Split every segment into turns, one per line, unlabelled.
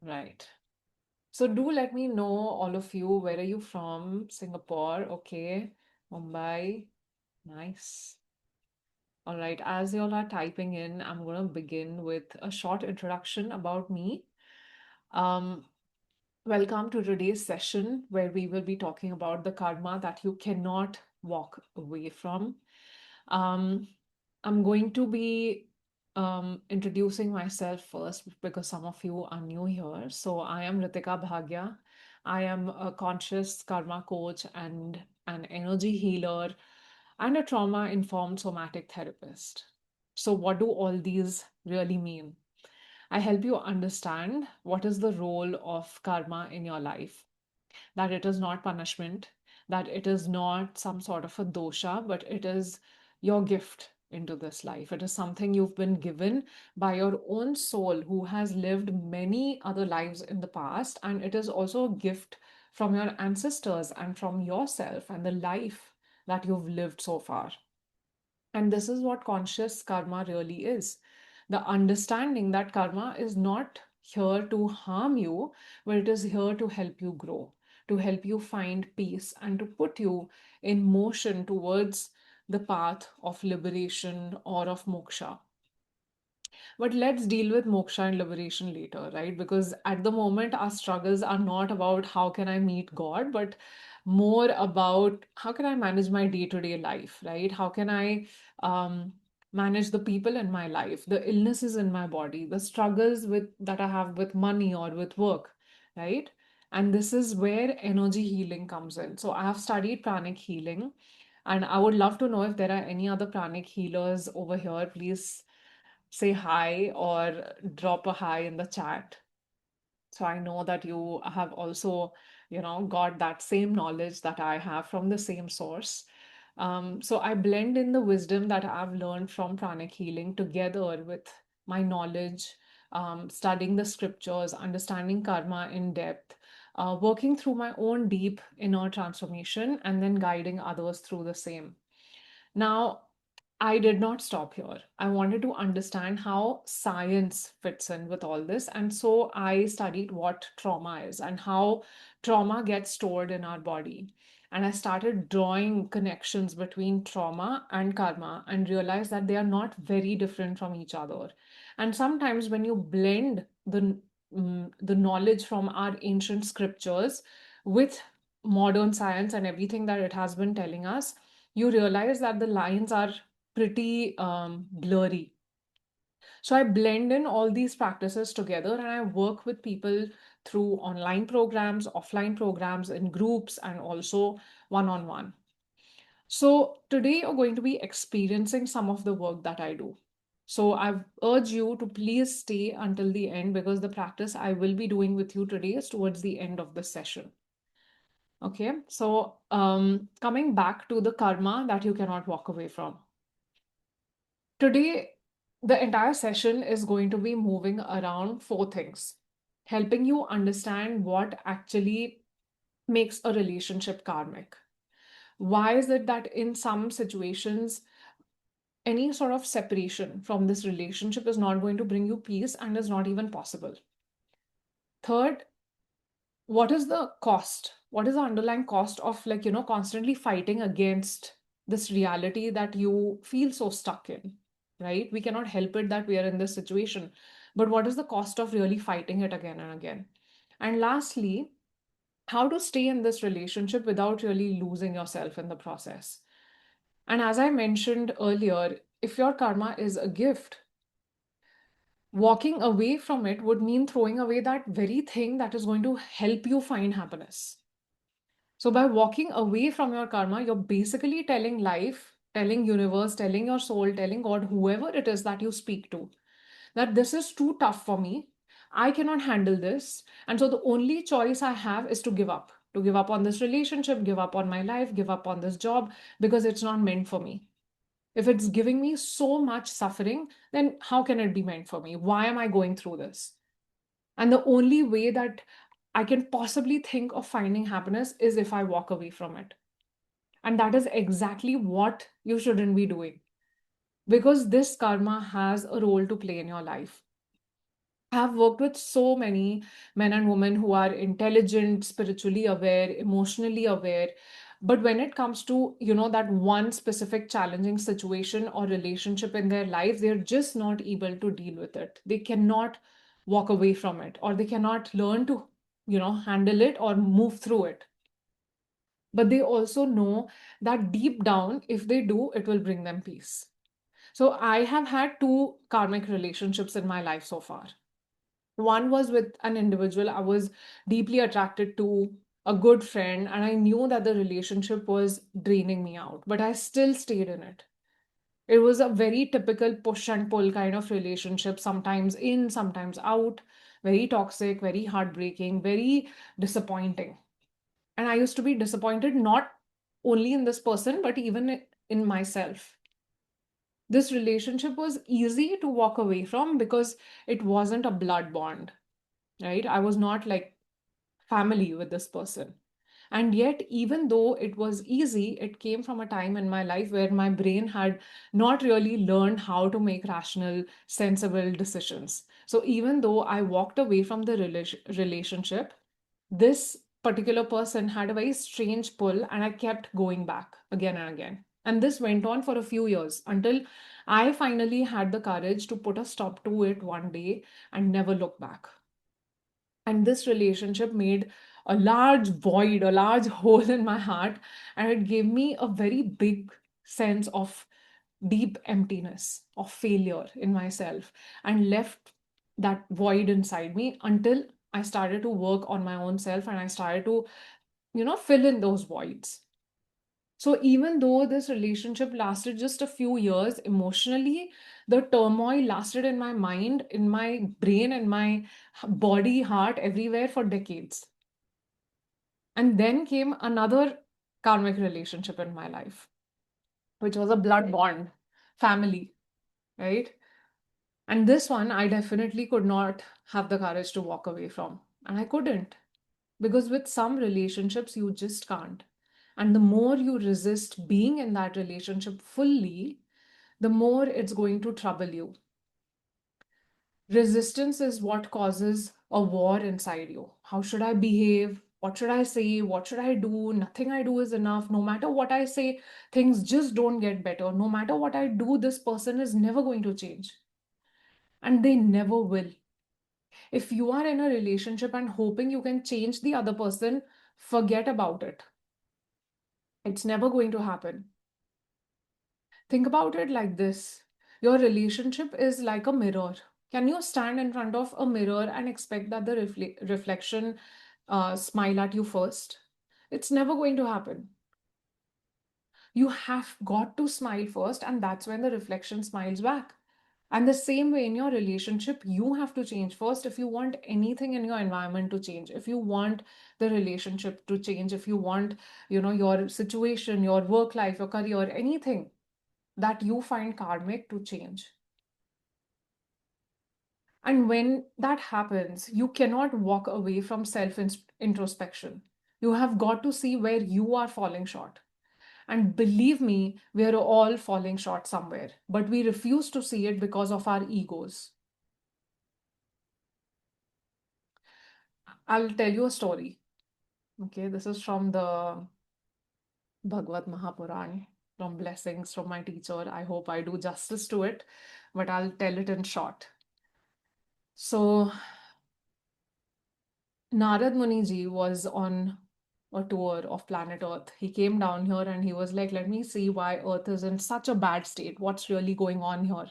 Right. So do let me know, all of you, where are you from? Singapore, okay. Mumbai, nice. All right, as you all are typing in, I'm going to begin with a short introduction about me. Um, Welcome to today's session where we will be talking about the karma that you cannot walk away from. Um, I'm going to be introducing myself first because some of you are new here. So, I am Ritika Bhagya. I am a conscious karma coach and an energy healer and a trauma informed somatic therapist. So, what do all these really mean? I help you understand what is the role of karma in your life, that it is not punishment, that it is not some sort of a dosha, but it is your gift into this life. It is something you've been given by your own soul who has lived many other lives in the past. And it is also a gift from your ancestors and from yourself and the life that you've lived so far. And this is what conscious karma really is, the understanding that karma is not here to harm you, but it is here to help you grow, to help you find peace, and to put you in motion towards the path of liberation or of moksha. But let's deal with moksha and liberation later, right? Because at the moment, our struggles are not about how can I meet God, but more about how can I manage my day to day life, right? How can I manage the people in my life, the illnesses in my body, the struggles with that I have with money or with work, right? And this is where energy healing comes in. So I have studied pranic healing, and I would love to know if there are any other pranic healers over here. Please say hi or drop a hi in the chat. So I know that you have also, got that same knowledge that I have from the same source. So I blend in the wisdom that I've learned from pranic healing together with my knowledge, studying the scriptures, understanding karma in depth, working through my own deep inner transformation, and then guiding others through the same. Now, I did not stop here. I wanted to understand how science fits in with all this. And so I studied what trauma is and how trauma gets stored in our body. And I started drawing connections between trauma and karma and realized that they are not very different from each other. And sometimes when you blend the knowledge from our ancient scriptures with modern science and everything that it has been telling us, you realize that the lines are pretty blurry. So I blend in all these practices together and I work with people through online programs, offline programs, in groups, and also one on one. So today you're going to be experiencing some of the work that I do. So I urge you to please stay until the end because the practice I will be doing with you today is towards the end of the session. Okay, so coming back to the karma that you cannot walk away from. Today, the entire session is going to be moving around four things, helping you understand what actually makes a relationship karmic. Why is it that in some situations, any sort of separation from this relationship is not going to bring you peace and is not even possible? Third, what is the cost? What is the underlying cost of, like, constantly fighting against this reality that you feel so stuck in, right? We cannot help it that we are in this situation, but what is the cost of really fighting it again and again? And lastly, how to stay in this relationship without really losing yourself in the process. And as I mentioned earlier, if your karma is a gift, walking away from it would mean throwing away that very thing that is going to help you find happiness. So by walking away from your karma, you're basically telling life, telling universe, telling your soul, telling God, whoever it is that you speak to, that this is too tough for me. I cannot handle this. And so the only choice I have is to give up on this relationship, give up on my life, give up on this job because it's not meant for me. If it's giving me so much suffering, then how can it be meant for me? Why am I going through this? And the only way that I can possibly think of finding happiness is if I walk away from it. And that is exactly what you shouldn't be doing because this karma has a role to play in your life. I've worked with so many men and women who are intelligent, spiritually aware, emotionally aware. But when it comes to, that one specific challenging situation or relationship in their life, they're just not able to deal with it. They cannot walk away from it, or they cannot learn to, handle it or move through it. But they also know that deep down, if they do, it will bring them peace. So I have had two karmic relationships in my life so far. One was with an individual I was deeply attracted to, a good friend, and I knew that the relationship was draining me out, but I still stayed in it. It was a very typical push and pull kind of relationship, sometimes in, sometimes out, very toxic, very heartbreaking, very disappointing. And I used to be disappointed not only in this person, but even in myself. This relationship was easy to walk away from because it wasn't a blood bond, right? I was not like family with this person. And yet, even though it was easy, it came from a time in my life where my brain had not really learned how to make rational, sensible decisions. So, even though I walked away from the relationship, this particular person had a very strange pull, and I kept going back again and again. And this went on for a few years until I finally had the courage to put a stop to it one day and never look back. And this relationship made a large void, a large hole in my heart, and it gave me a very big sense of deep emptiness, of failure in myself, and left that void inside me until I started to work on my own self and I started to, fill in those voids. So even though this relationship lasted just a few years, emotionally, the turmoil lasted in my mind, in my brain, in my body, heart, everywhere for decades. And then came another karmic relationship in my life, which was a blood bond, family, right? And this one, I definitely could not have the courage to walk away from. And I couldn't. Because with some relationships, you just can't. And the more you resist being in that relationship fully, the more it's going to trouble you. Resistance is what causes a war inside you. How should I behave? What should I say? What should I do? Nothing I do is enough. No matter what I say, things just don't get better. No matter what I do, this person is never going to change. And they never will. If you are in a relationship and hoping you can change the other person, forget about it. It's never going to happen. Think about it like this: your relationship is like a mirror. Can you stand in front of a mirror and expect that the reflection smile at you first? It's never going to happen. You have got to smile first, and that's when the reflection smiles back. And the same way in your relationship, you have to change first if you want anything in your environment to change. If you want the relationship to change, if you want, your situation, your work life, your career, anything that you find karmic to change. And when that happens, you cannot walk away from self introspection. You have got to see where you are falling short. And believe me, we are all falling short somewhere, but we refuse to see it because of our egos. I'll tell you a story. Okay, this is from the Bhagavad Mahapuran, from blessings from my teacher. I hope I do justice to it, but I'll tell it in short. So, Narad Muniji was on a tour of planet Earth. He came down here and he was like, let me see why Earth is in such a bad state. What's really going on here?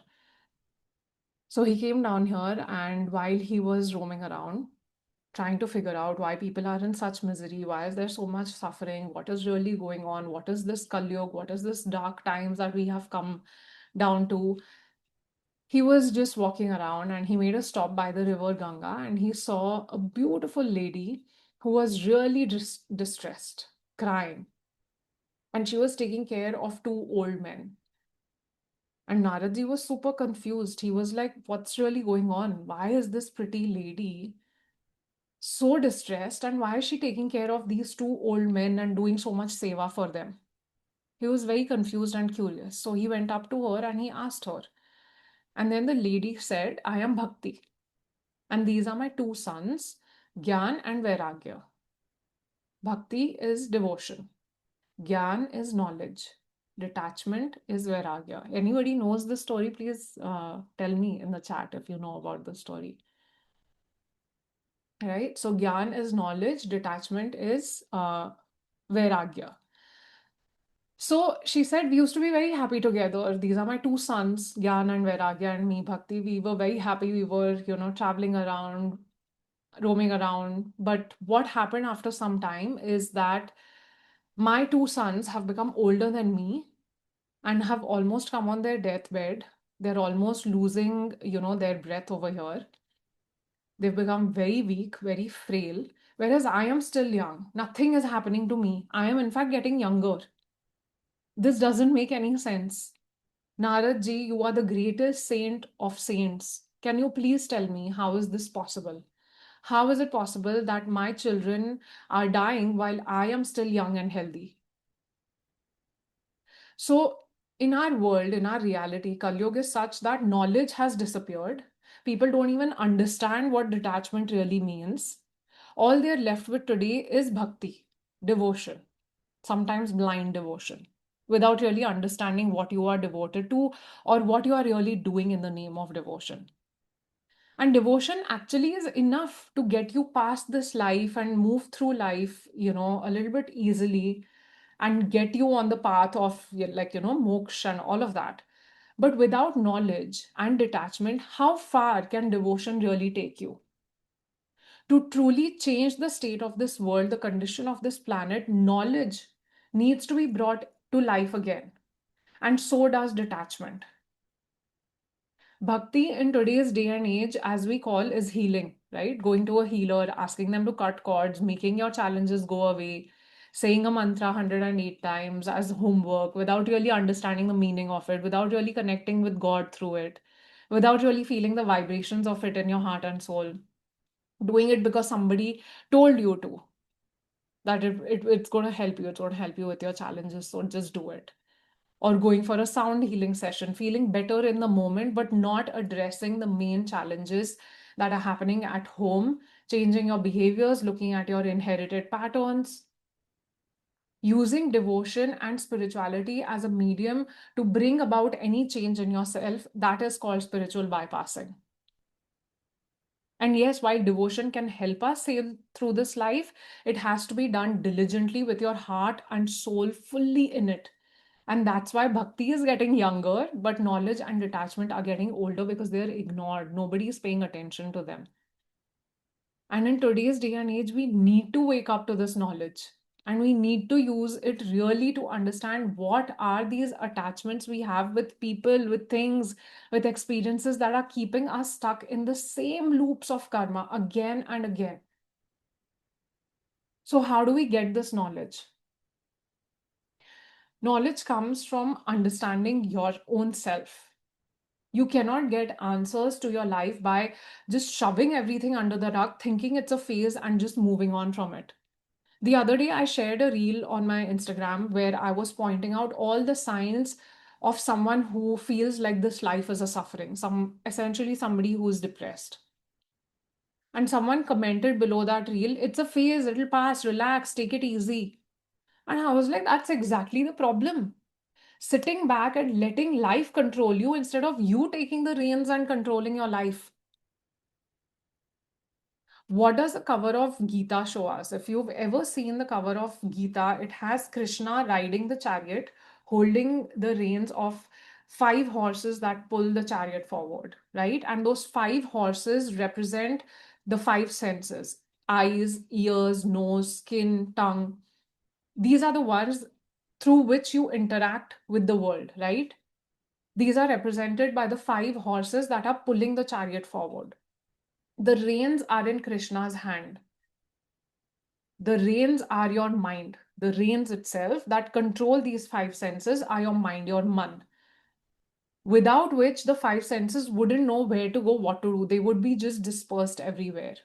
So he came down here, and while he was roaming around, trying to figure out why people are in such misery, why is there so much suffering, what is really going on, what is this Kali Yuga, what is this dark times that we have come down to. He was just walking around and he made a stop by the river Ganga, and he saw a beautiful lady who was really distressed, crying, and she was taking care of two old men. And Naradji was super confused. He was like, what's really going on? Why is this pretty lady so distressed, and why is she taking care of these two old men and doing so much seva for them? He was very confused and curious. So he went up to her and he asked her. And then the lady said, I am Bhakti. And these are my two sons, Gyan and Vairagya. Bhakti is devotion. Gyan is knowledge. Detachment is Vairagya. Anybody knows the story? Please tell me in the chat if you know about the story. Right? So Gyan is knowledge. Detachment is Vairagya. So she said, we used to be very happy together. These are my two sons, Gyan and Vairagya, and me, Bhakti. We were very happy. We were, traveling around, roaming around. But what happened after some time is that my two sons have become older than me and have almost come on their deathbed. They're almost losing, their breath over here. They've become very weak, very frail. Whereas I am still young. Nothing is happening to me. I am, in fact, getting younger. This doesn't make any sense. Narad ji, you are the greatest saint of saints. Can you please tell me how is this possible? How is it possible that my children are dying while I am still young and healthy? So, in our world, in our reality, Kali Yuga is such that knowledge has disappeared. People don't even understand what detachment really means. All they're left with today is bhakti, devotion, sometimes blind devotion, without really understanding what you are devoted to or what you are really doing in the name of devotion. And devotion actually is enough to get you past this life and move through life, a little bit easily and get you on the path of moksha and all of that. But without knowledge and detachment, how far can devotion really take you? To truly change the state of this world, the condition of this planet, knowledge needs to be brought to life again. And so does detachment. Bhakti in today's day and age, as we call, is healing, right? Going to a healer, asking them to cut cords, making your challenges go away, saying a mantra 108 times as homework without really understanding the meaning of it, without really connecting with God through it, without really feeling the vibrations of it in your heart and soul. Doing it because somebody told you to, that it's going to help you, it's going to help you with your challenges, so just do it. Or going for a sound healing session, feeling better in the moment, but not addressing the main challenges that are happening at home, changing your behaviors, looking at your inherited patterns, using devotion and spirituality as a medium to bring about any change in yourself. That is called spiritual bypassing. And yes, while devotion can help us sail through this life, it has to be done diligently with your heart and soul fully in it. And that's why bhakti is getting younger, but knowledge and detachment are getting older because they're ignored. Nobody is paying attention to them. And in today's day and age, we need to wake up to this knowledge. And we need to use it really to understand what are these attachments we have with people, with things, with experiences that are keeping us stuck in the same loops of karma again and again. So, how do we get this knowledge? Knowledge comes from understanding your own self. You cannot get answers to your life by just shoving everything under the rug, thinking it's a phase and just moving on from it. The other day, I shared a reel on my Instagram where I was pointing out all the signs of someone who feels like this life is a suffering, essentially somebody who is depressed. And someone commented below that reel, it's a phase, it'll pass, relax, take it easy. And I was like, that's exactly the problem. Sitting back and letting life control you instead of you taking the reins and controlling your life. What does the cover of Gita show us? If you've ever seen the cover of Gita, it has Krishna riding the chariot, holding the reins of five horses that pull the chariot forward, right? And those five horses represent the five senses: eyes, ears, nose, skin, tongue. These are the ones through which you interact with the world, right? These are represented by the five horses that are pulling the chariot forward. The reins are in Krishna's hand. The reins are your mind. The reins itself that control these five senses are your mind, your man. Without which the five senses wouldn't know where to go, what to do. They would be just dispersed everywhere.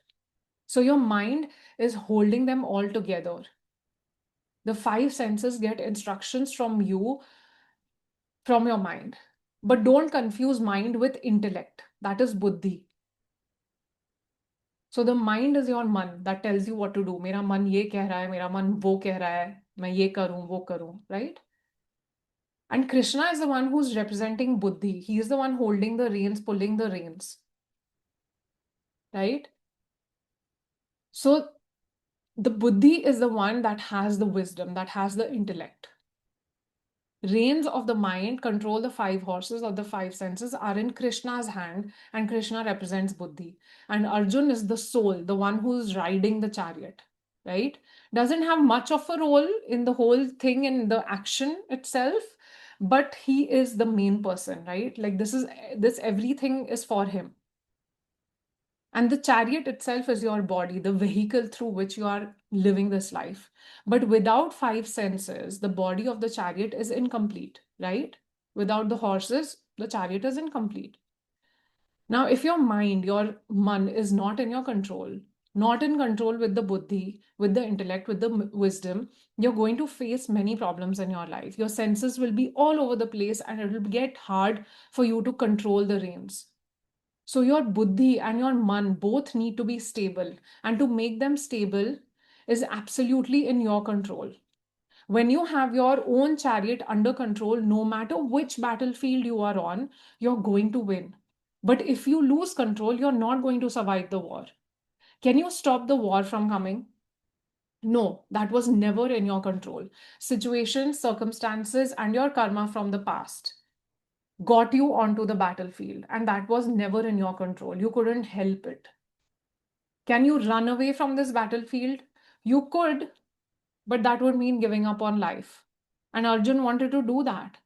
So your mind is holding them all together. The five senses get instructions from you, from your mind. But don't confuse mind with intellect. That is buddhi. So the mind is your man that tells you what to do. मेरा मन ये कह रहा है, मेरा मन वो कह रहा है, मैं ये करूं, वो करूं, right? And Krishna is the one who's representing Buddhi. He is the one holding the reins, pulling the reins, right? So the Buddhi is the one that has the wisdom, that has the intellect. Reins of the mind control the five horses or the five senses are in Krishna's hand, and Krishna represents Buddhi. And Arjun is the soul, the one who's riding the chariot, right? Doesn't have much of a role in the whole thing in the action itself, but he is the main person, right? Like this everything is for him. And the chariot itself is your body, the vehicle through which you are living this life. But without five senses, the body of the chariot is incomplete, right? Without the horses, the chariot is incomplete. Now, if your mind, your man, is not in your control, not in control with the buddhi, with the intellect, with the wisdom, you're going to face many problems in your life. Your senses will be all over the place and it will get hard for you to control the reins. So your buddhi and your man both need to be stable. And to make them stable is absolutely in your control. When you have your own chariot under control, no matter which battlefield you are on, you're going to win. But if you lose control, you're not going to survive the war. Can you stop the war from coming? No, that was never in your control. Situations, circumstances, and your karma from the past got you onto the battlefield, and that was never in your control. You couldn't help it. Can you run away from this battlefield? You could, but that would mean giving up on life. And Arjun wanted to do that.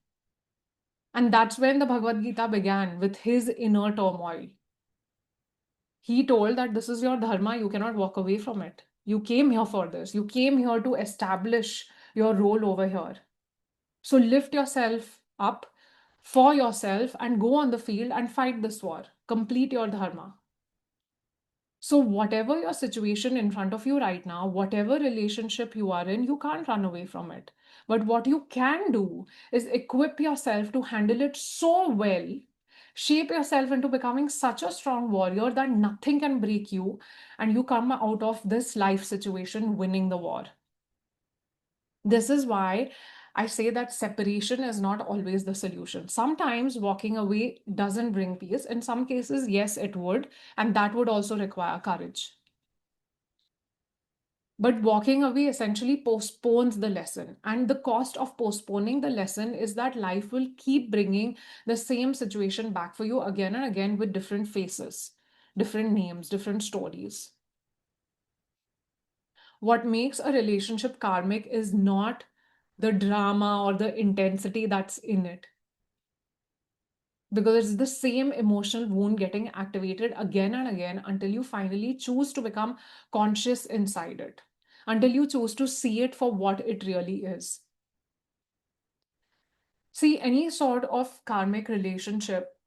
And that's when the Bhagavad Gita began with his inner turmoil. He told that this is your dharma, you cannot walk away from it. You came here for this. You came here to establish your role over here. So lift yourself up for yourself and go on the field and fight this war. Complete your dharma. So, whatever your situation in front of you right now, whatever relationship you are in, you can't run away from it. But what you can do is equip yourself to handle it so well, shape yourself into becoming such a strong warrior that nothing can break you, and you come out of this life situation winning the war. This is why I say that separation is not always the solution. Sometimes walking away doesn't bring peace. In some cases, yes, it would. And that would also require courage. But walking away essentially postpones the lesson. And the cost of postponing the lesson is that life will keep bringing the same situation back for you again and again with different faces, different names, different stories. What makes a relationship karmic is not the drama or the intensity that's in it, because it's the same emotional wound getting activated again and again until you finally choose to become conscious inside it, until you choose to see it for what it really is. See, any sort of karmic relationship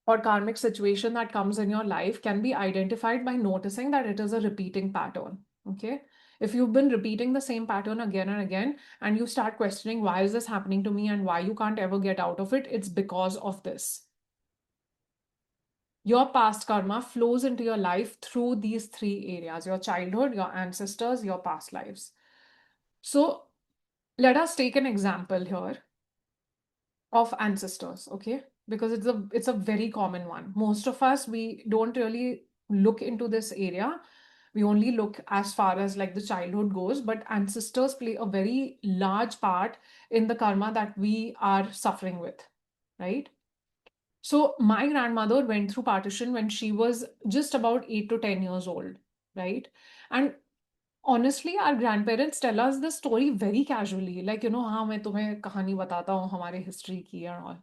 or karmic situation that comes in your life can be identified by noticing that it is a repeating pattern. Okay. If you've been repeating the same pattern again and again, and you start questioning why is this happening to me and why you can't ever get out of it, it's because of this. Your past karma flows into your life through these three areas: your childhood, your ancestors, your past lives. So let us take an example here of ancestors, okay? Because it's a very common one. Most of us, we don't really look into this area. We only look as far as like the childhood goes, but ancestors play a very large part in the karma that we are suffering with, right? So my grandmother went through partition when she was just about 8 to 10 years old, right? And honestly, our grandparents tell us the story very casually, like, हाँ मैं तुम्हें कहानी बताता हूँ हमारे history की and all.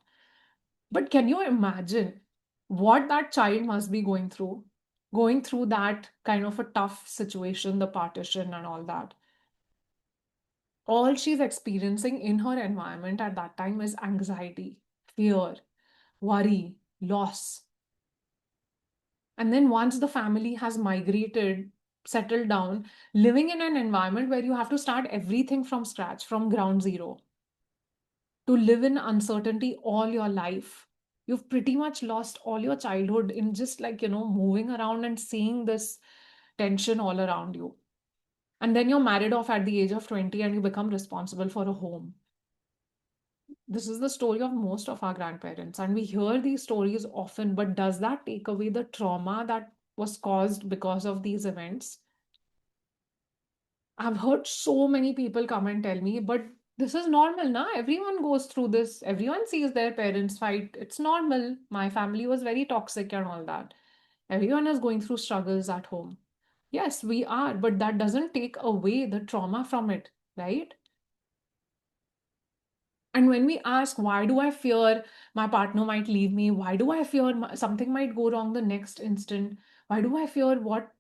But can you imagine what that child must be going through that kind of a tough situation, the partition and all that? All she's experiencing in her environment at that time is anxiety, fear, worry, loss. And then once the family has migrated, settled down, living in an environment where you have to start everything from scratch, from ground zero, to live in uncertainty all your life. You've pretty much lost all your childhood in just like, moving around and seeing this tension all around you. And then you're married off at the age of 20 and you become responsible for a home. This is the story of most of our grandparents. And we hear these stories often, but does that take away the trauma that was caused because of these events? I've heard so many people come and tell me, but this is normal, na? Everyone goes through this. Everyone sees their parents fight. It's normal. My family was very toxic and all that. Everyone is going through struggles at home. Yes, we are, but that doesn't take away the trauma from it, right? And when we ask, why do I fear my partner might leave me? Why do I fear something might go wrong the next instant? Why do I fear what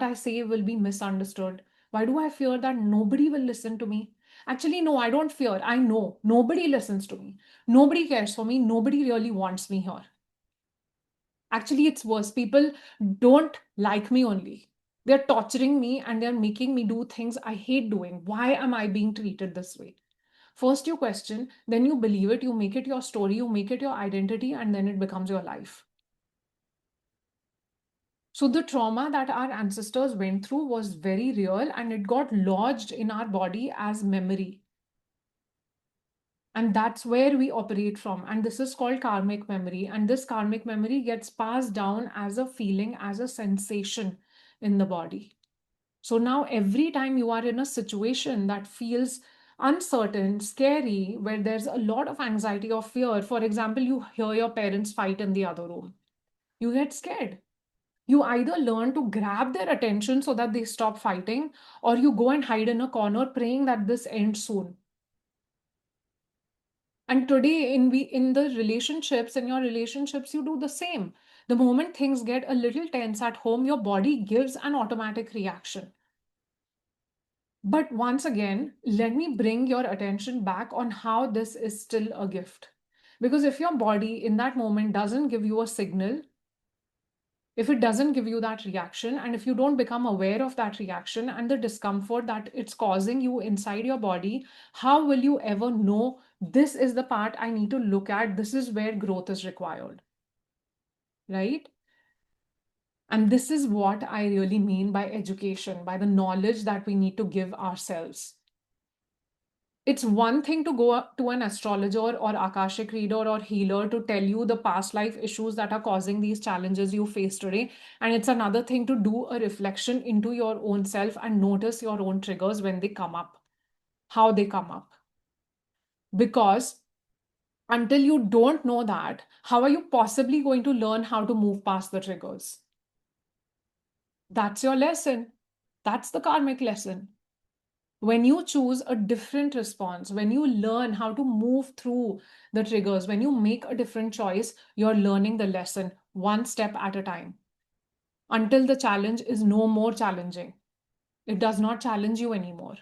I say will be misunderstood? Why do I fear that nobody will listen to me? Actually, no, I don't fear. I know nobody listens to me. Nobody cares for me. Nobody really wants me here. Actually, it's worse. People don't like me only. They're torturing me and they're making me do things I hate doing. Why am I being treated this way? First, you question, then you believe it, you make it your story, you make it your identity, and then it becomes your life. So, the trauma that our ancestors went through was very real and it got lodged in our body as memory. And that's where we operate from. And this is called karmic memory. And this karmic memory gets passed down as a feeling, as a sensation in the body. So now, every time you are in a situation that feels uncertain, scary, where there's a lot of anxiety or fear, for example, you hear your parents fight in the other room, you get scared. You either learn to grab their attention so that they stop fighting, or you go and hide in a corner praying that this ends soon. And today, in the relationships, in your relationships, you do the same. The moment things get a little tense at home, your body gives an automatic reaction. But once again, let me bring your attention back on how this is still a gift. Because if your body in that moment doesn't give you a signal, if it doesn't give you that reaction, and if you don't become aware of that reaction and the discomfort that it's causing you inside your body, how will you ever know this is the part I need to look at? This is where growth is required, right? And this is what I really mean by education, by the knowledge that we need to give ourselves. It's one thing to go up to an astrologer or Akashic reader or healer to tell you the past life issues that are causing these challenges you face today. And it's another thing to do a reflection into your own self and notice your own triggers when they come up, how they come up. Because until you don't know that, how are you possibly going to learn how to move past the triggers? That's your lesson. That's the karmic lesson. When you choose a different response, when you learn how to move through the triggers, when you make a different choice, you're learning the lesson one step at a time until the challenge is no more challenging. It does not challenge you anymore.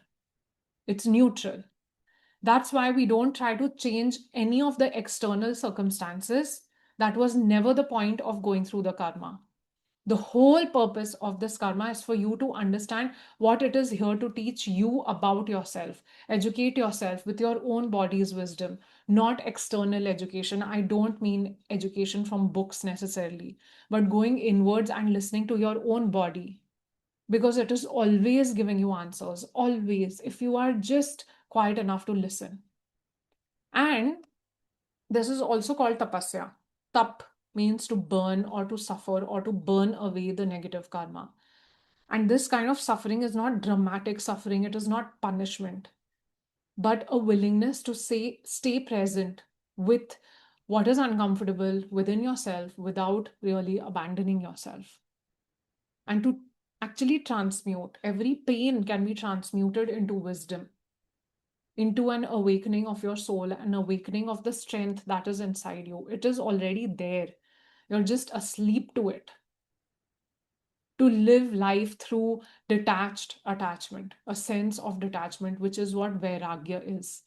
It's neutral. That's why we don't try to change any of the external circumstances. That was never the point of going through the karma. The whole purpose of this karma is for you to understand what it is here to teach you about yourself. Educate yourself with your own body's wisdom, not external education. I don't mean education from books necessarily, but going inwards and listening to your own body because it is always giving you answers, always, if you are just quiet enough to listen. And this is also called tapasya. Tap means to burn or to suffer or to burn away the negative karma. And this kind of suffering is not dramatic suffering, it is not punishment, but a willingness to stay present with what is uncomfortable within yourself without really abandoning yourself. And to actually transmute. Every pain can be transmuted into wisdom, into an awakening of your soul, an awakening of the strength that is inside you. It is already there. You're just asleep to it. To live life through detached attachment, a sense of detachment, which is what vairagya is.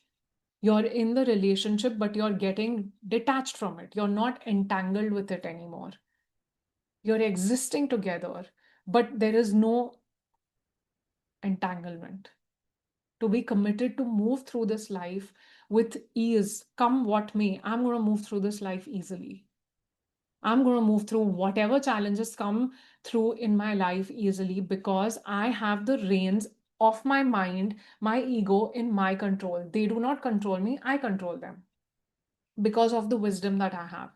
You're in the relationship, but you're getting detached from it. You're not entangled with it anymore. You're existing together, but there is no entanglement. to be committed to move through this life with ease, come what may. I'm going to move through this life easily. I'm going to move through whatever challenges come through in my life easily because I have the reins of my mind, my ego in my control. They do not control me, I control them because of the wisdom that I have.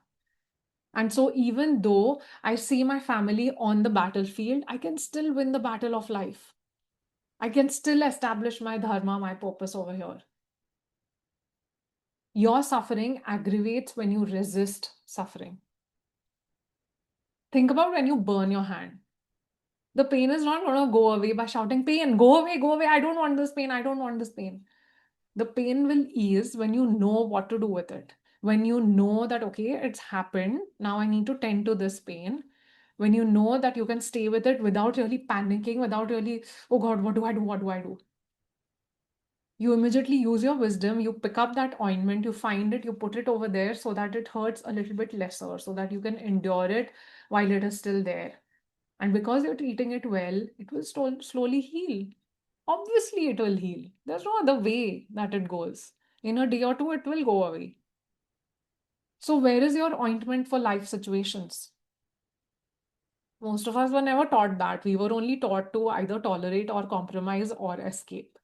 And so, even though I see my family on the battlefield, I can still win the battle of life. I can still establish my dharma, my purpose over here. Your suffering aggravates when you resist suffering. Think about when you burn your hand. The pain is not going to go away by shouting, pain, go away, I don't want this pain, I don't want this pain. The pain will ease when you know what to do with it. When you know that, okay, it's happened, now I need to tend to this pain. When you know that you can stay with it without really panicking, without really, oh God, what do I do? What do I do? You immediately use your wisdom, you pick up that ointment, you find it, you put it over there so that it hurts a little bit lesser, so that you can endure it while it is still there. And because you're treating it well, it will slowly heal. Obviously, it will heal. There's no other way that it goes. In a day or two, it will go away. So, where is your ointment for life situations? Most of us were never taught that. We were only taught to either tolerate or compromise or escape,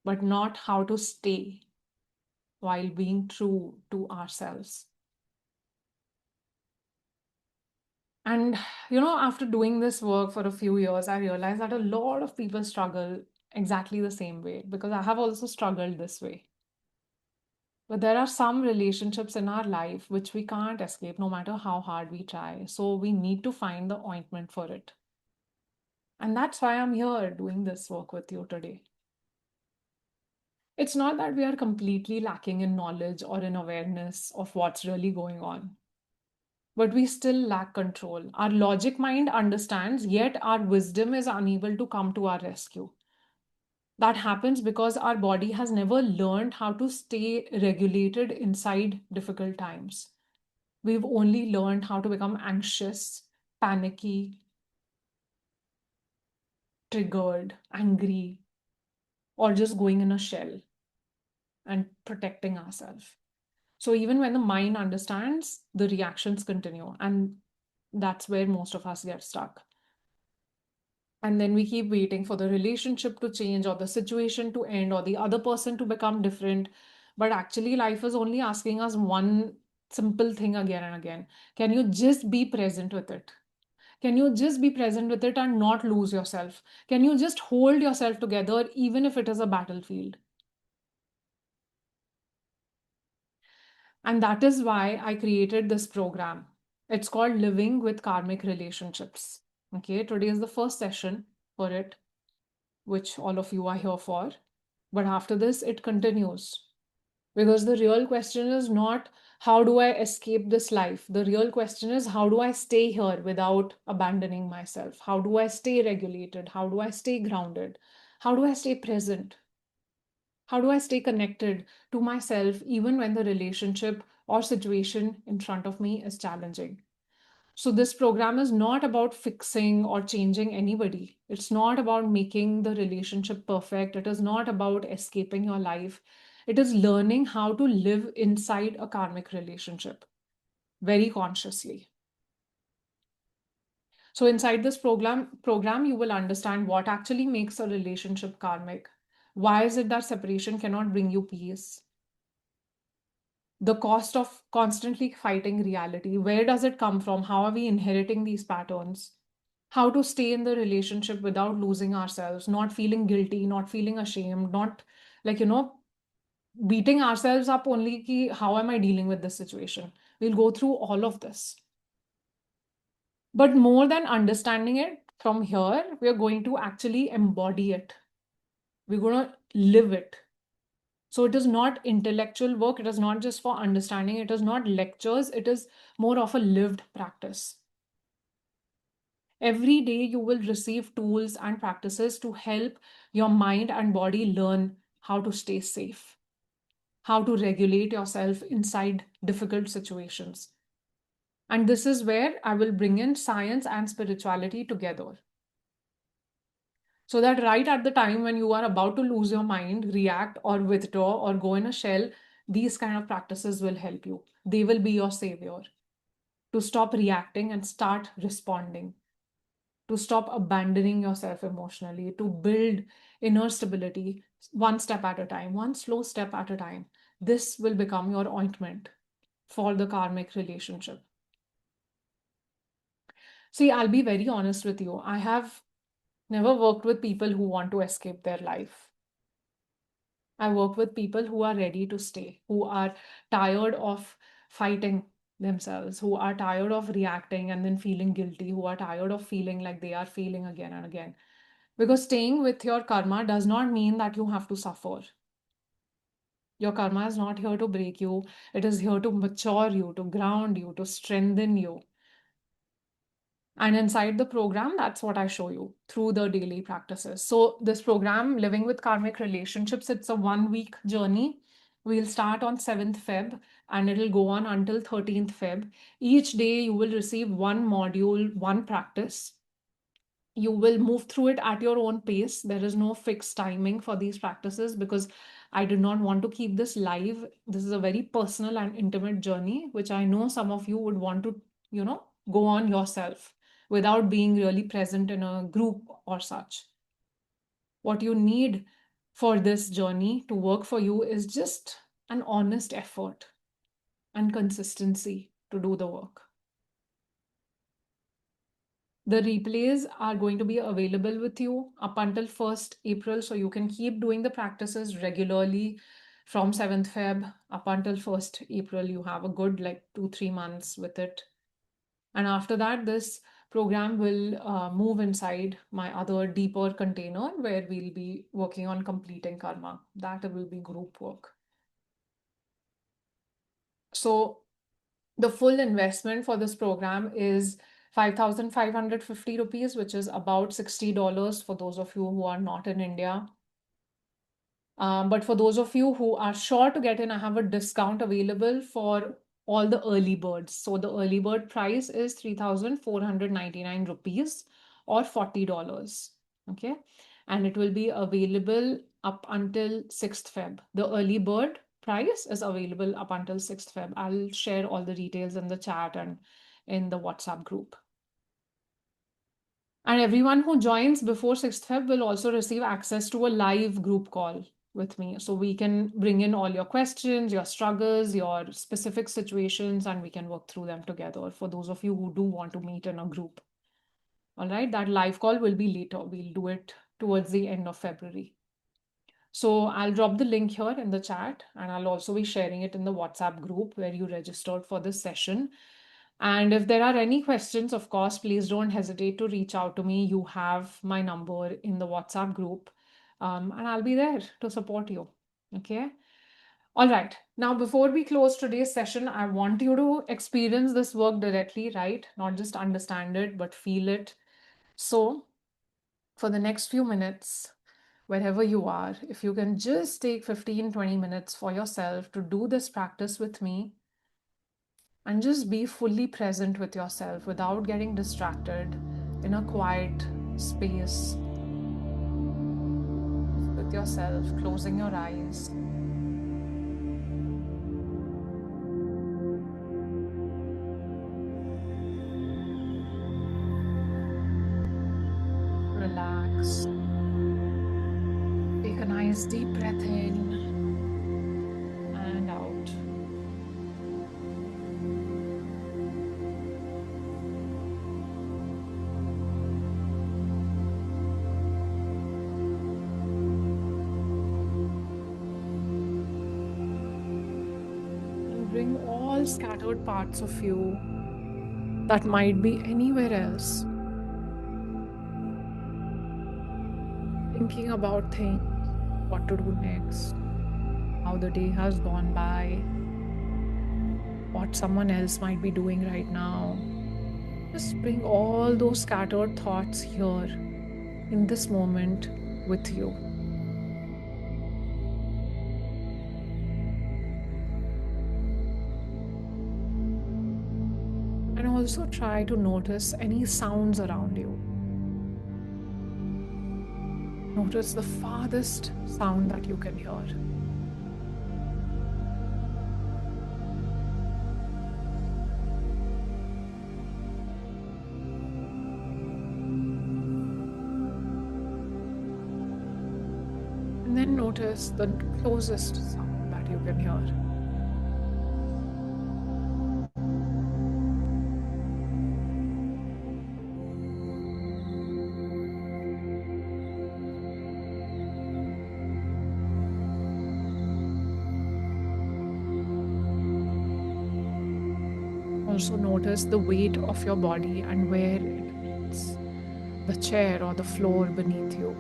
but not how to stay while being true to ourselves. And, after doing this work for a few years, I realized that a lot of people struggle exactly the same way because I have also struggled this way. But there are some relationships in our life which we can't escape no matter how hard we try. So we need to find the ointment for it. And that's why I'm here doing this work with you today. It's not that we are completely lacking in knowledge or in awareness of what's really going on, but we still lack control. Our logic mind understands, yet our wisdom is unable to come to our rescue. That happens because our body has never learned how to stay regulated inside difficult times. We've only learned how to become anxious, panicky, triggered, angry, or just going in a shell and protecting ourselves. So even when the mind understands, the reactions continue. And that's where most of us get stuck. And then we keep waiting for the relationship to change or the situation to end or the other person to become different. But actually, life is only asking us one simple thing again and again. Can you just be present with it? Can you just be present with it and not lose yourself? Can you just hold yourself together even if it is a battlefield? And that is why I created this program. It's called Living with Karmic Relationships. Okay, today is the first session for it, which all of you are here for. But after this, it continues. Because the real question is not how do I escape this life? The real question is how do I stay here without abandoning myself? How do I stay regulated? How do I stay grounded? How do I stay present? How do I stay connected to myself even when the relationship or situation in front of me is challenging? So, this program is not about fixing or changing anybody. It's not about making the relationship perfect. It is not about escaping your life. It is learning how to live inside a karmic relationship very consciously. So, inside this program, you will understand what actually makes a relationship karmic. Why is it that separation cannot bring you peace? The cost of constantly fighting reality. Where does it come from? How are we inheriting these patterns? How to stay in the relationship without losing ourselves, not feeling guilty, not feeling ashamed, not like, beating ourselves up only ki, how am I dealing with this situation? We'll go through all of this. But more than understanding it from here, we're going to actually embody it. We're going to live it. So it is not intellectual work. It is not just for understanding. It is not lectures. It is more of a lived practice. Every day you will receive tools and practices to help your mind and body learn how to stay safe, how to regulate yourself inside difficult situations. And this is where I will bring in science and spirituality together. So that right at the time when you are about to lose your mind, react or withdraw or go in a shell, these kind of practices will help you. They will be your savior to stop reacting and start responding, to stop abandoning yourself emotionally, to build inner stability one step at a time, one slow step at a time. This will become your ointment for the karmic relationship. See, I'll be very honest with you. I have never worked with people who want to escape their life. I work with people who are ready to stay, who are tired of fighting themselves, who are tired of reacting and then feeling guilty, who are tired of feeling like they are failing again and again. Because staying with your karma does not mean that you have to suffer. Your karma is not here to break you, it is here to mature you, to ground you, to strengthen you. And inside the program, that's what I show you through the daily practices. So, this program, Living with Karmic Relationships, it's a 1 week journey. We'll start on 7th Feb and it'll go on until 13th Feb. Each day, you will receive one module, one practice. You will move through it at your own pace. There is no fixed timing for these practices because I did not want to keep this live. This is a very personal and intimate journey, which I know some of you would want to, go on yourself without being really present in a group or such. What you need for this journey to work for you is just an honest effort and consistency to do the work. The replays are going to be available with you up until 1st April. So you can keep doing the practices regularly from 7th Feb up until 1st April. You have a good 2-3 months with it. And after that, this program will move inside my other deeper container where we'll be working on completing karma. That will be group work. So the full investment for this program is 5,550 rupees, which is about $60 for those of you who are not in India. But for those of you who are sure to get in, I have a discount available for all the early birds. So the early bird price is 3,499 rupees or $40. Okay. And it will be available up until 6th Feb. The early bird price is available up until 6th Feb. I'll share all the details in the chat and in the WhatsApp group. And everyone who joins before 6th Feb will also receive access to a live group call with me. So we can bring in all your questions, your struggles, your specific situations, and we can work through them together for those of you who do want to meet in a group. All right, that live call will be later. We'll do it towards the end of February. So I'll drop the link here in the chat, and I'll also be sharing it in the WhatsApp group where you registered for this session. And if there are any questions, of course, please don't hesitate to reach out to me. You have my number in the WhatsApp group, and I'll be there to support you. Okay. All right. Now, before we close today's session, I want you to experience this work directly, right? Not just understand it, but feel it. So, for the next few minutes, wherever you are, if you can just take 15-20 minutes for yourself to do this practice with me and just be fully present with yourself without getting distracted in a quiet space with yourself, closing your eyes. Relax. Take a nice deep breath in and out. And bring all scattered parts of you that might be anywhere else, thinking about things, what to do next, how the day has gone by, what someone else might be doing right now. Just bring all those scattered thoughts here in this moment with you. And also try to notice any sounds around you. Notice the farthest sound that you can hear. And then notice the closest sound that you can hear. Also notice the weight of your body and where it meets the chair or the floor beneath you.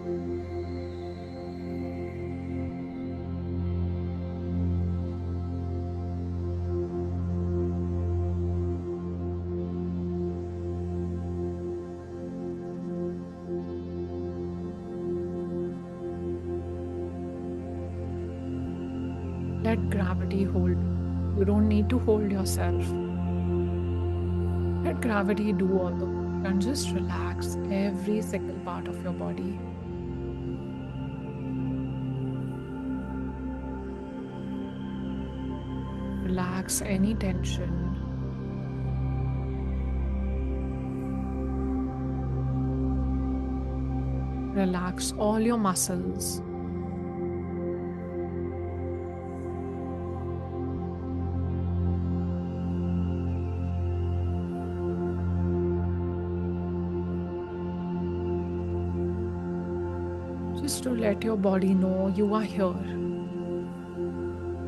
Let gravity hold you. You don't need to hold yourself. Let gravity do all the work and just relax every single part of your body. Relax any tension. Relax all your muscles. Just to let your body know you are here,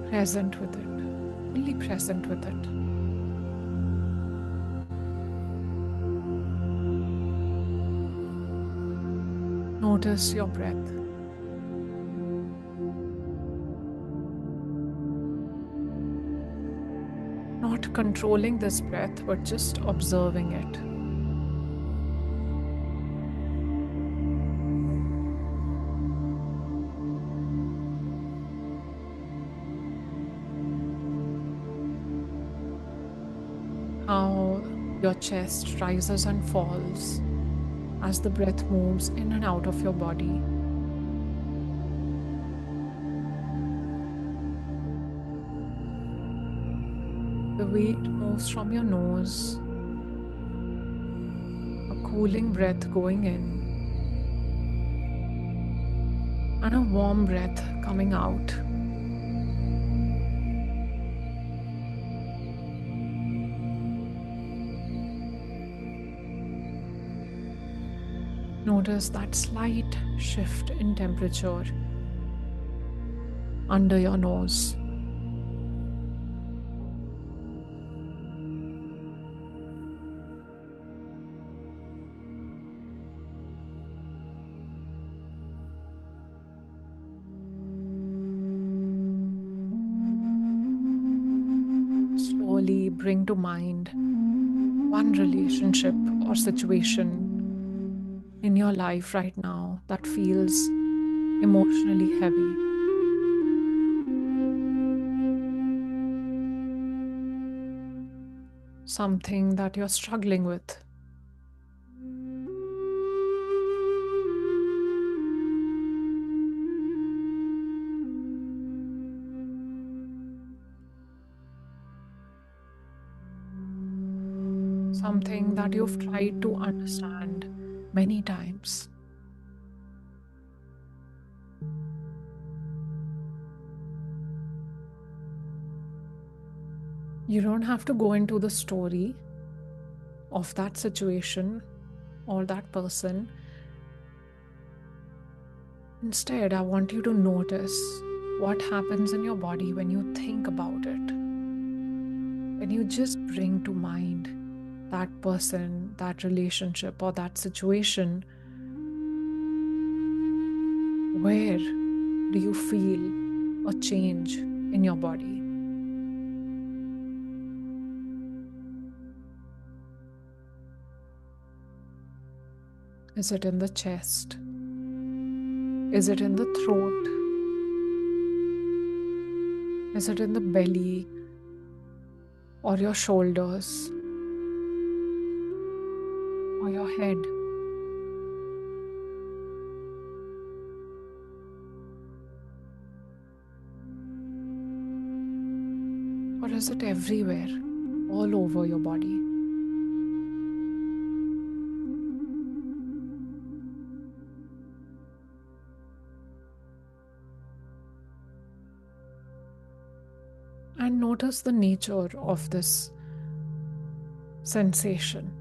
present with it, fully present with it. Notice your breath. Not controlling this breath, but just observing it. How your chest rises and falls as the breath moves in and out of your body. The weight moves from your nose, a cooling breath going in, and a warm breath coming out. Notice that slight shift in temperature under your nose. Slowly bring to mind one relationship or situation in your life right now that feels emotionally heavy. Something that you're struggling with. Something that you've tried to understand many times. You don't have to go into the story of that situation or that person. Instead, I want you to notice what happens in your body when you think about it. When you just bring to mind that person, that relationship, or that situation, where do you feel a change in your body? Is it in the chest? Is it in the throat? Is it in the belly or your shoulders or your head? is it everywhere, all over your body? And notice the nature of this sensation.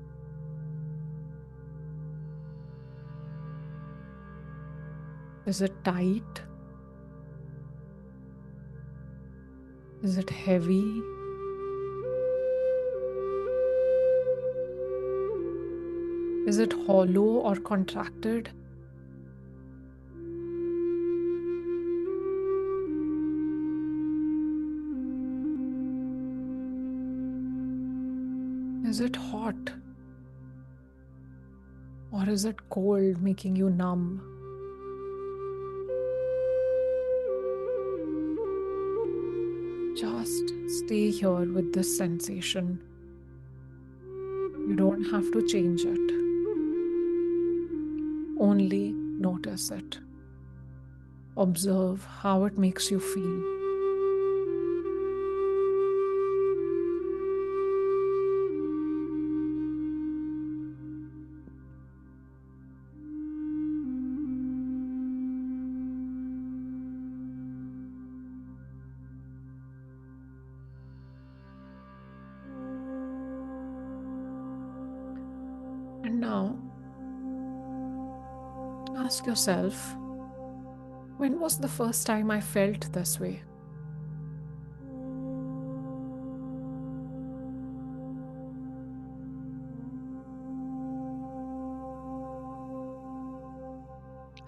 Is it tight? Is it heavy? Is it hollow or contracted? Is it hot? Or is it cold, making you numb? Just stay here with this sensation. You don't have to change it. Only notice it. Observe how it makes you feel. And now, ask yourself, when was the first time I felt this way?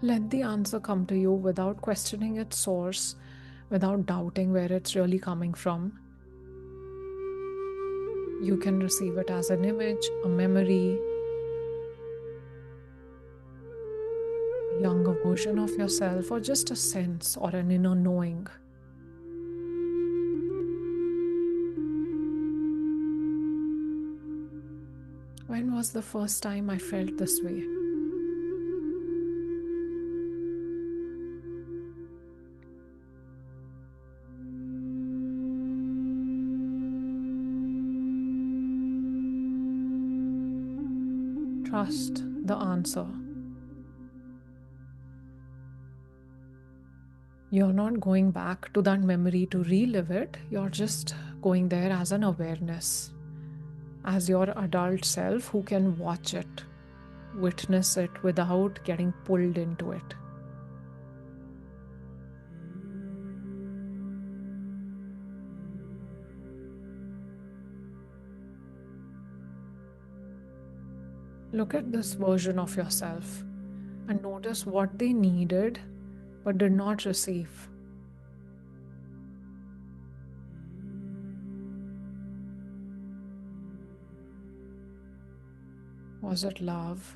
Let the answer come to you without questioning its source, without doubting where it's really coming from. You can receive it as an image, a memory, a younger version of yourself, or just a sense or an inner knowing. When was the first time I felt this way? Trust the answer. You're not going back to that memory to relive it. You're just going there as an awareness, as your adult self who can watch it, witness it without getting pulled into it. Look at this version of yourself and notice what they needed but did not receive. Was it love?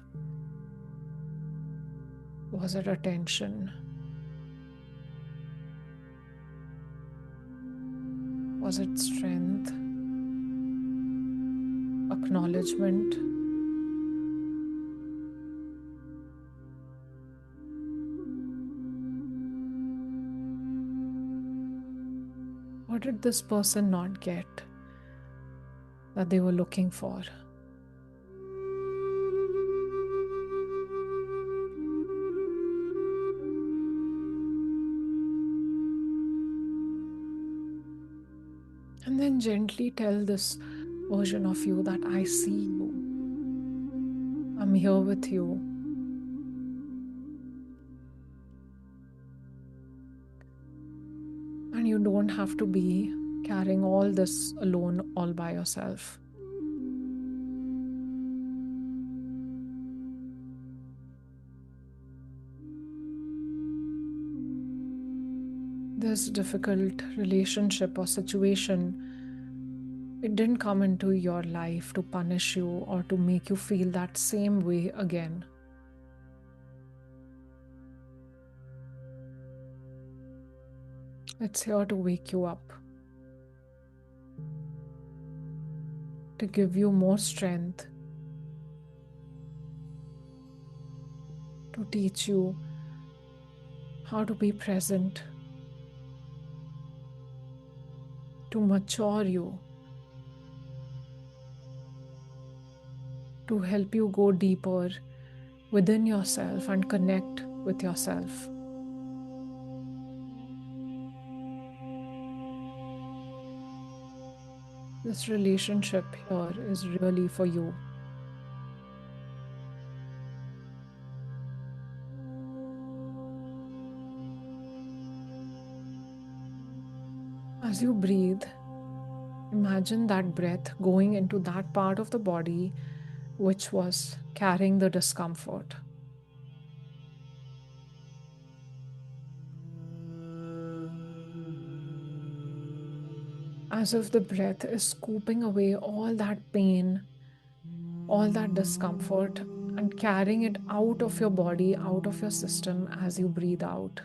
Was it attention? Was it strength? Acknowledgement? What did this person not get that they were looking for? And then gently tell this version of you that I see you. I'm here with you. And you don't have to be carrying all this alone, all by yourself. This difficult relationship or situation, it didn't come into your life to punish you or to make you feel that same way again. It's here to wake you up, to give you more strength, to teach you how to be present, to mature you, to help you go deeper within yourself and connect with yourself. This relationship here is really for you. As you breathe, imagine that breath going into that part of the body which was carrying the discomfort. As if the breath is scooping away all that pain, all that discomfort, and carrying it out of your body, out of your system as you breathe out.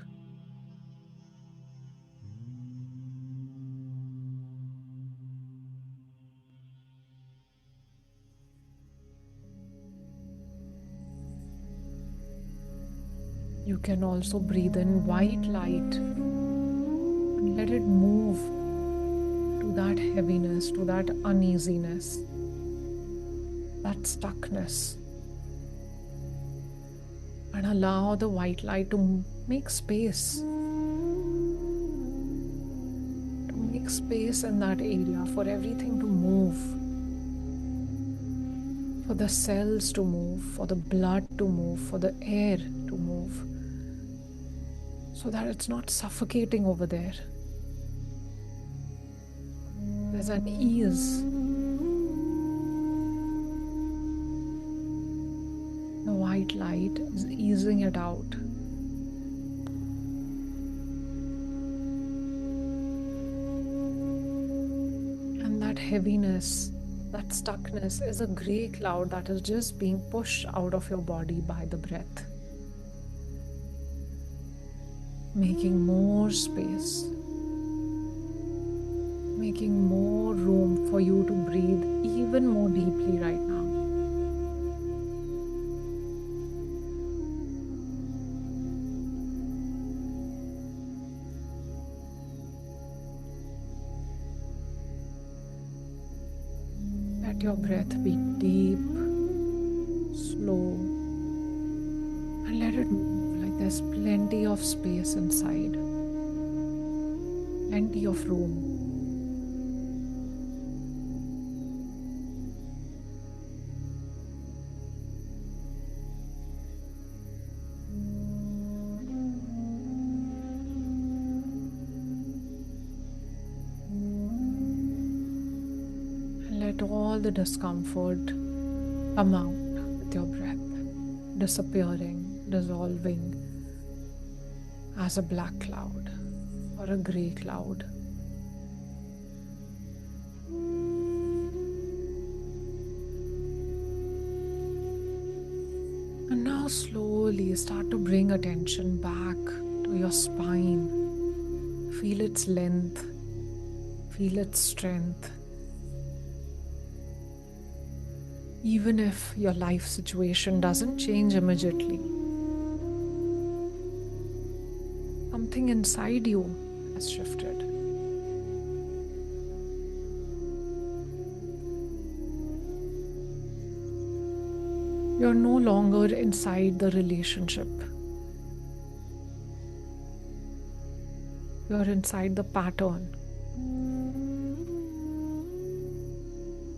You can also breathe in white light and let it move to that heaviness, to that uneasiness, that stuckness. And allow the white light to make space. To make space in that area for everything to move. For the cells to move, for the blood to move, for the air to move. So that it's not suffocating over there. There's an ease. The white light is easing it out. And that heaviness, that stuckness is a grey cloud that is just being pushed out of your body by the breath. Making more space, making more room for you to breathe even more deeply right now. Let your breath be deep, slow, and let it move like there's plenty of space inside, plenty of room. Let all the discomfort come out with your breath, disappearing, dissolving as a black cloud or a grey cloud. And now slowly start to bring attention back to your spine. Feel its length, feel its strength. Even if your life situation doesn't change immediately, something inside you has shifted. You're no longer inside the relationship. You're inside the pattern.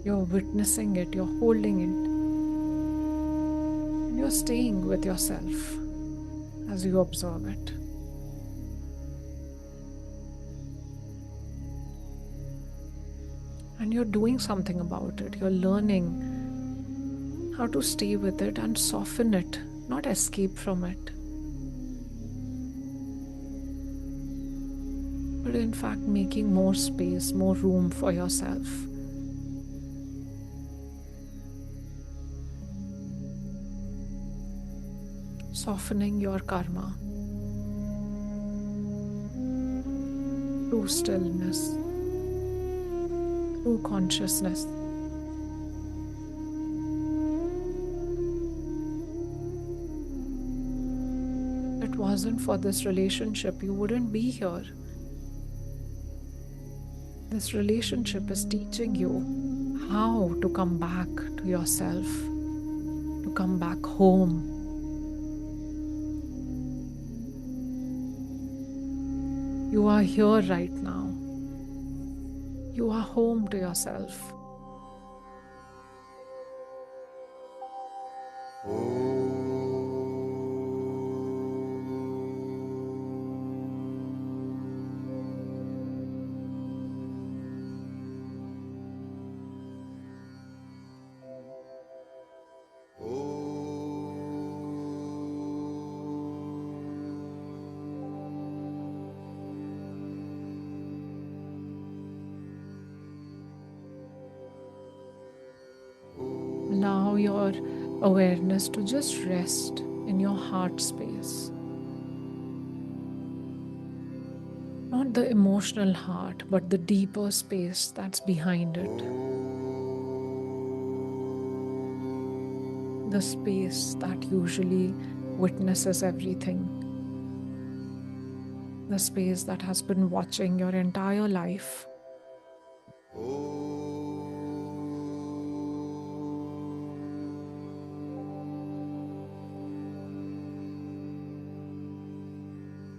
You're witnessing it, you're holding it, and you're staying with yourself as you observe it. And you're doing something about it. You're learning how to stay with it and soften it, not escape from it, but in fact making more space, more room for yourself. Softening your karma through stillness, through consciousness. If it wasn't for this relationship, you wouldn't be here. This relationship is teaching you how to come back to yourself, to come back home. You are here right now. You are home to yourself. Allow your awareness to just rest in your heart space. Not the emotional heart, but the deeper space that's behind it. The space that usually witnesses everything. The space that has been watching your entire life.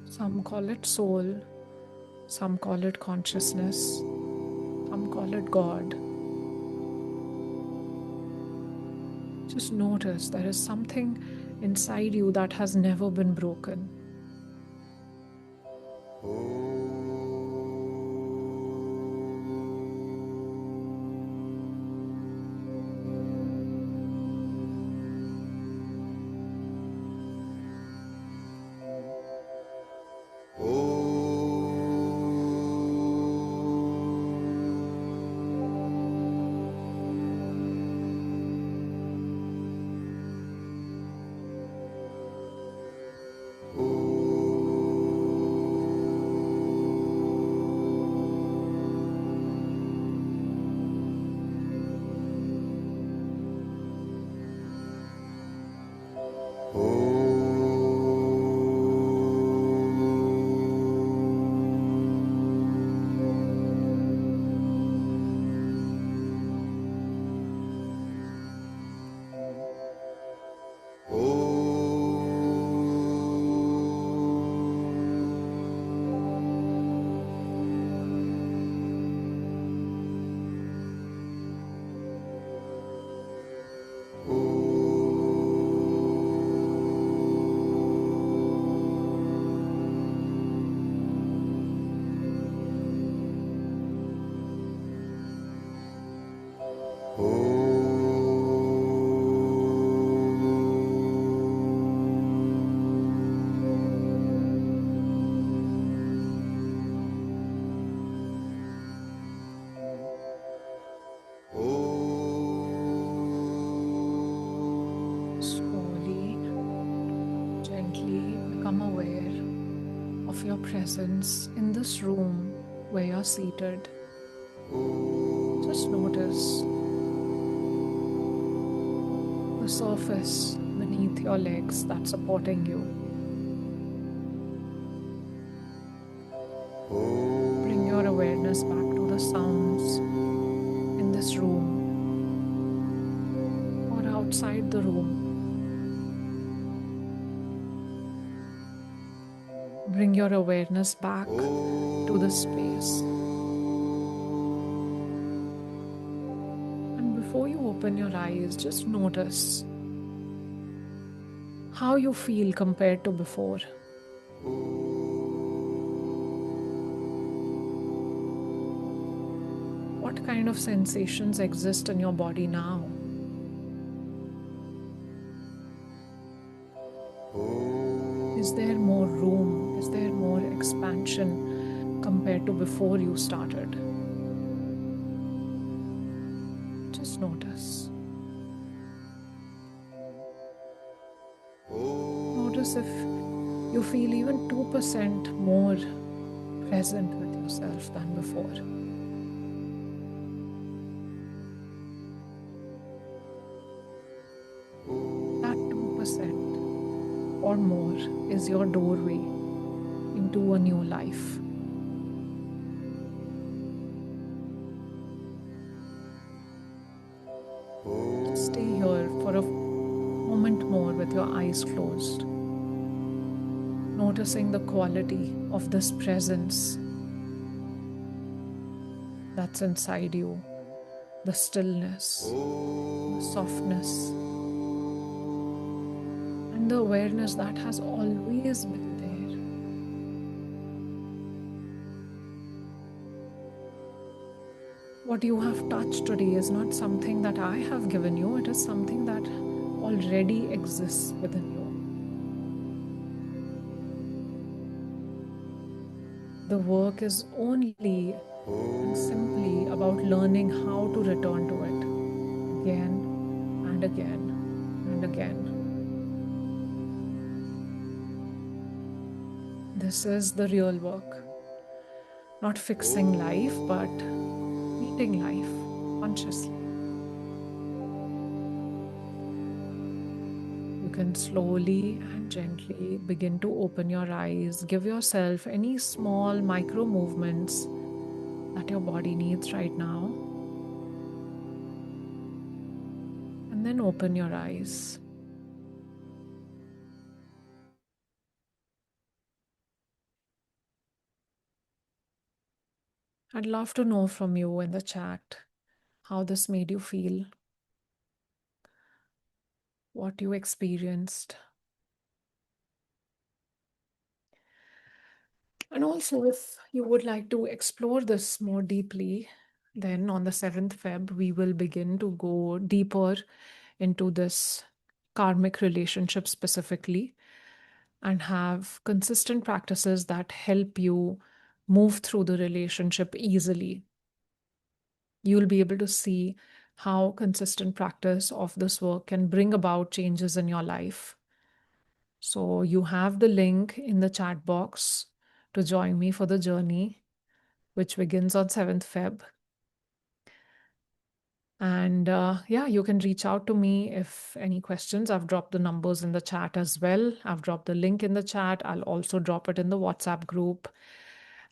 Some call it soul, some call it consciousness, some call it God. Just notice there is something inside you that has never been broken. Your presence in this room where you're seated. Just notice the surface beneath your legs that's supporting you. Bring your awareness back to the sounds in this room or outside the room. Bring your awareness back to the space. And before you open your eyes, just notice how you feel compared to before. What kind of sensations exist in your body now? Is there more room? Is there more expansion compared to before you started? Just notice. Notice if you feel even 2% more present with yourself than before. That 2% or more is your doorway into a new life. eyes closed, noticing the quality of this presence that's inside you, the stillness, the softness, and the awareness that has always been there. What you have touched today is not something that I have given you, it is something that already exists within you. The work is only and simply about learning how to return to it again and again and again. This is the real work. Not fixing life, but meeting life consciously. You can slowly and gently begin to open your eyes. Give yourself any small micro movements that your body needs right now. And then open your eyes. I'd love to know from you in the chat how this made you feel, what you experienced. And also, if you would like to explore this more deeply, then on the 7th Feb, we will begin to go deeper into this karmic relationship specifically and have consistent practices that help you move through the relationship easily. You'll be able to see how consistent practice of this work can bring about changes in your life. So you have the link in the chat box to join me for the journey, which begins on 7th Feb. And yeah, you can reach out to me if any questions. I've dropped the numbers in the chat as well. I've dropped the link in the chat. I'll also drop it in the WhatsApp group.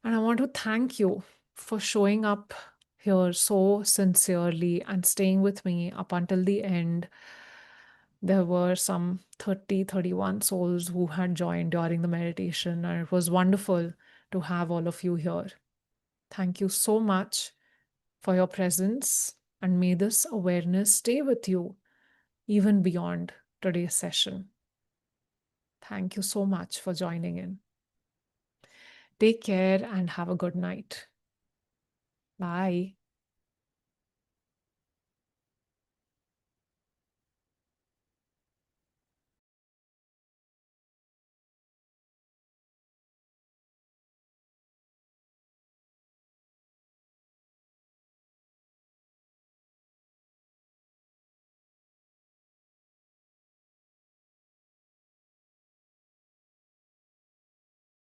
And I want to thank you for showing up here so sincerely and staying with me up until the end. There were some 31 souls who had joined during the meditation, and it was wonderful to have all of you here. Thank you so much for your presence, and may this awareness stay with you even beyond today's session. Thank you so much for joining in. Take care and have a good night. Bye.